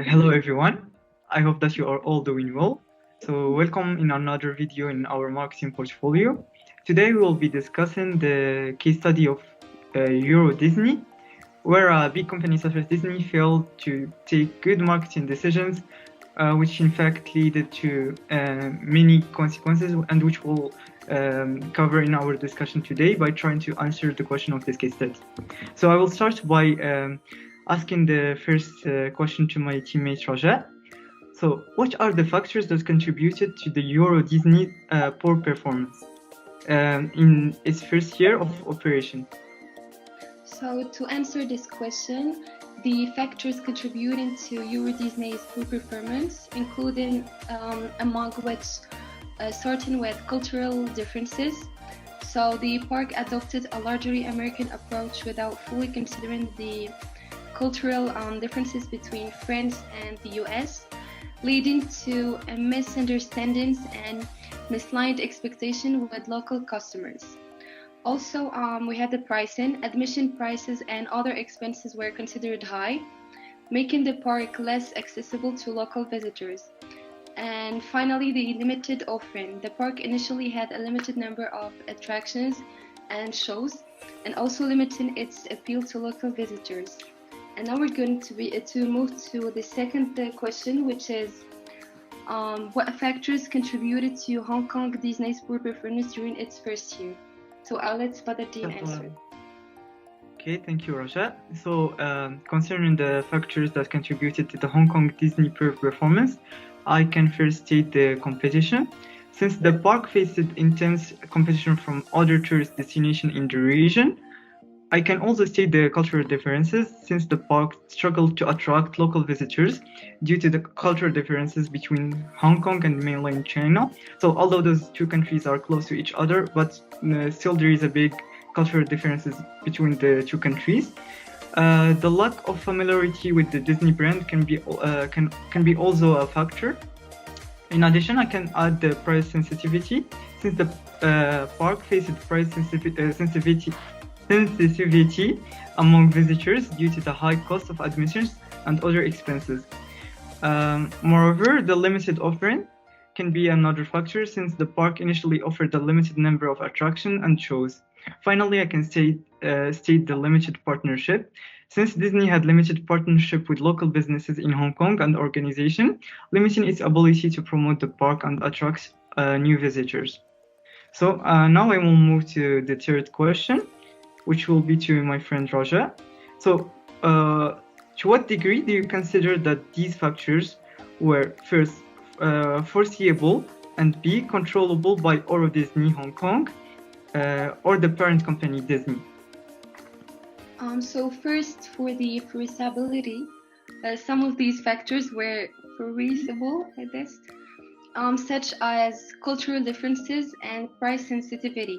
Hello everyone. I hope that you are all doing well. So welcome in another video in our marketing portfolio. Today we will be discussing the case study of Eurodisney, where a big company such as Disney failed to take good marketing decisions, which in fact led to many consequences, and which we'll cover in our discussion today by trying to answer the question of this case study. So I will start by asking the first question to my teammate Raja. So, what are the factors that contributed to the Eurodisney poor performance in its first year of operation? So, to answer this question, the factors contributing to Eurodisney's poor performance including among which starting with cultural differences. So the park adopted a largely American approach without fully considering the cultural differences between France and the US, leading to misunderstandings and misaligned expectation with local customers. Also, we had the pricing. Admission prices and other expenses were considered high, making the park less accessible to local visitors. And finally, the limited offering. The park initially had a limited number of attractions and shows, and also limiting its appeal to local visitors. And now we're going to move to the second question, which is what factors contributed to Hong Kong Disney's poor performance during its first year? So I'll let Badruddin answer. Okay, thank you, Raja. So concerning the factors that contributed to the Hong Kong Disney poor performance, I can first state the competition. Since the park faced intense competition from other tourist destinations in the region, I can also state the cultural differences, since the park struggled to attract local visitors due to the cultural differences between Hong Kong and mainland China. So although those two countries are close to each other, but still there is a big cultural differences between the two countries. The lack of familiarity with the Disney brand can be also a factor. In addition, I can add the price sensitivity, since the park faced price sensitivity among visitors due to the high cost of admissions and other expenses. Moreover, the limited offering can be another factor, since the park initially offered a limited number of attractions and shows. Finally, I can state the limited partnership. Since Disney had limited partnership with local businesses in Hong Kong and organizations, limiting its ability to promote the park and attract new visitors. So now I will move to the third question, which will be to my friend Raja. So, to what degree do you consider that these factors were first foreseeable and B, controllable by Eurodisney Hong Kong or the parent company Disney? So first, for the foreseeability, some of these factors were foreseeable, I guess, such as cultural differences and price sensitivity.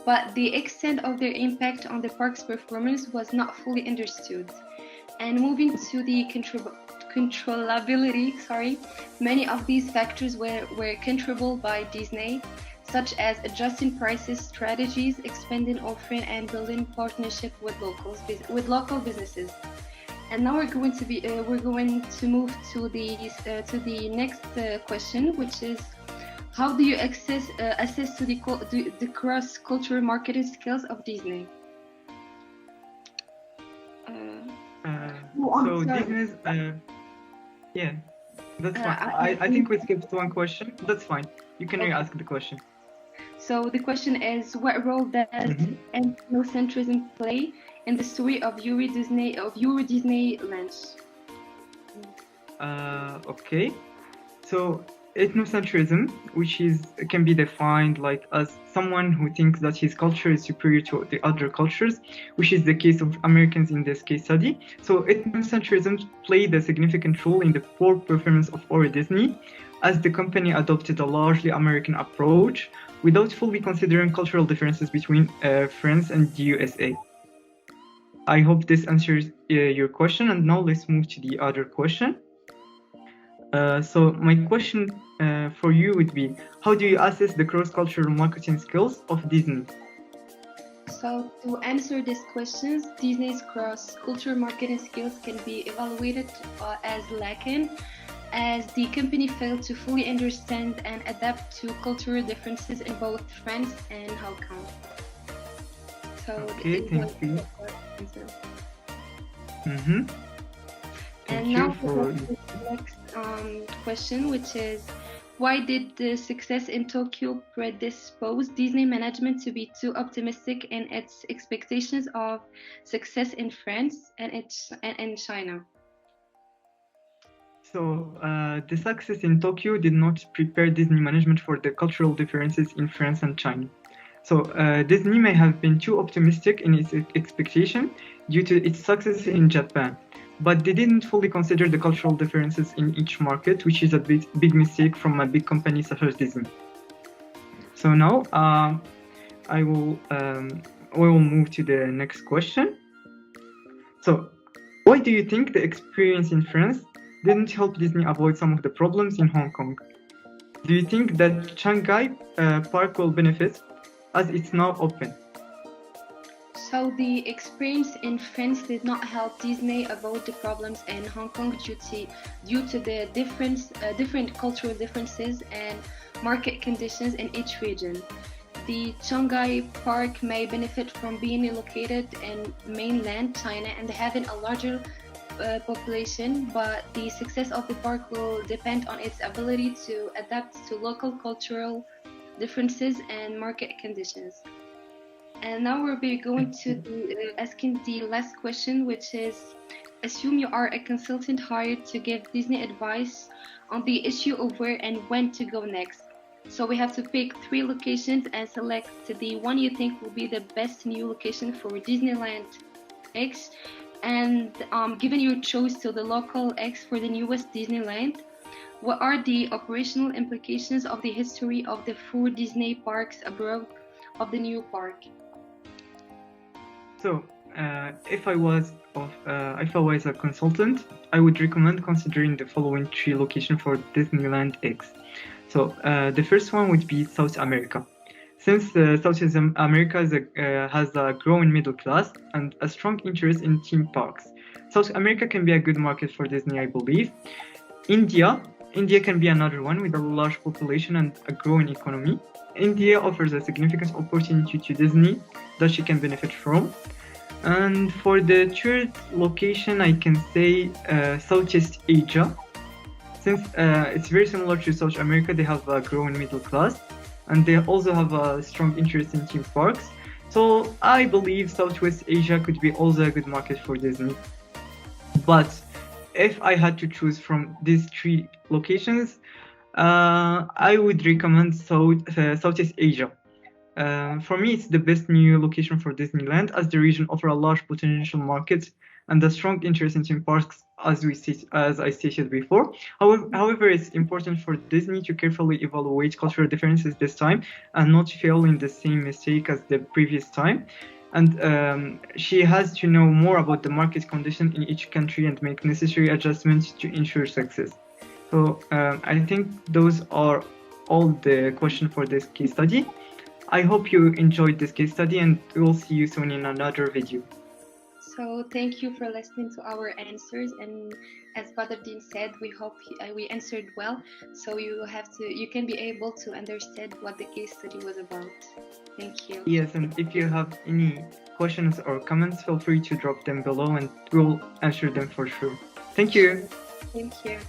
But the extent of their impact on the park's performance was not fully understood. And moving to the controllability, many of these factors were controllable by Disney, such as adjusting prices, strategies, expanding offering, and building partnership with local businesses. And now we're going to move to the next question, which is, how do you assess the cross-cultural marketing skills of Disney? Disney's, yeah, that's fine. I think we skipped one question. That's fine. You can re-ask the question. So the question is, what role does ethnocentrism play in the story of Eurodisney Lens? Okay. So ethnocentrism, which can be defined like as someone who thinks that his culture is superior to the other cultures, which is the case of Americans in this case study. So ethnocentrism played a significant role in the poor performance of Eurodisney, as the company adopted a largely American approach without fully considering cultural differences between France and the USA. I hope this answers your question, and now let's move to the other question. So my question for you would be, how do you assess the cross-cultural marketing skills of Disney? So to answer these questions, Disney's cross-cultural marketing skills can be evaluated as lacking, as the company failed to fully understand and adapt to cultural differences in both France and Hong Kong. So Okay, this thank was you. the correct answer. Mm-hmm. Thank And you now for. to the next question, which is why did the success in Tokyo predispose Disney management to be too optimistic in its expectations of success in France and in China? So, the success in Tokyo did not prepare Disney management for the cultural differences in France and China. So, Disney may have been too optimistic in its expectation due to its success in Japan, but they didn't fully consider the cultural differences in each market, which is a big mistake from a big company such as Disney. So now, we will move to the next question. So, why do you think the experience in France didn't help Disney avoid some of the problems in Hong Kong? Do you think that Shanghai Park will benefit as it's now open? So the experience in France did not help Disney avoid the problems in Hong Kong due to the different cultural differences and market conditions in each region. The Shanghai Park may benefit from being located in mainland China and having a larger population, but the success of the park will depend on its ability to adapt to local cultural differences and market conditions. And now we'll be going to asking the last question, which is assume you are a consultant hired to give Disney advice on the issue of where and when to go next. So we have to pick 3 locations and select the one you think will be the best new location for Disneyland X. And given your choice to the local X for the newest Disneyland, what are the operational implications of the history of the 4 Disney parks above of the new park? So, if I was a consultant, I would recommend considering the following 3 locations for Disneyland X. So, the first one would be South America. Since South America has a growing middle class and a strong interest in theme parks, South America can be a good market for Disney, I believe. India can be another one with a large population and a growing economy. India offers a significant opportunity to Disney that she can benefit from. And for the third location, I can say Southeast Asia. Since it's very similar to South America, they have a growing middle class and they also have a strong interest in theme parks. So I believe Southwest Asia could be also a good market for Disney. But if I had to choose from these 3 locations, I would recommend Southeast Asia. For me, it's the best new location for Disneyland, as the region offers a large potential market and a strong interest in theme parks, as I stated before. However, it's important for Disney to carefully evaluate cultural differences this time and not fail in the same mistake as the previous time. And she has to know more about the market condition in each country and make necessary adjustments to ensure success. So I think those are all the questions for this case study. I hope you enjoyed this case study and we will see you soon in another video. So thank you for listening to our answers, and as Badruddin said, we hope we answered well, so you can be able to understand what the case study was about. Thank you. Yes, and if you have any questions or comments, feel free to drop them below and we'll answer them for sure. Thank you. Thank you.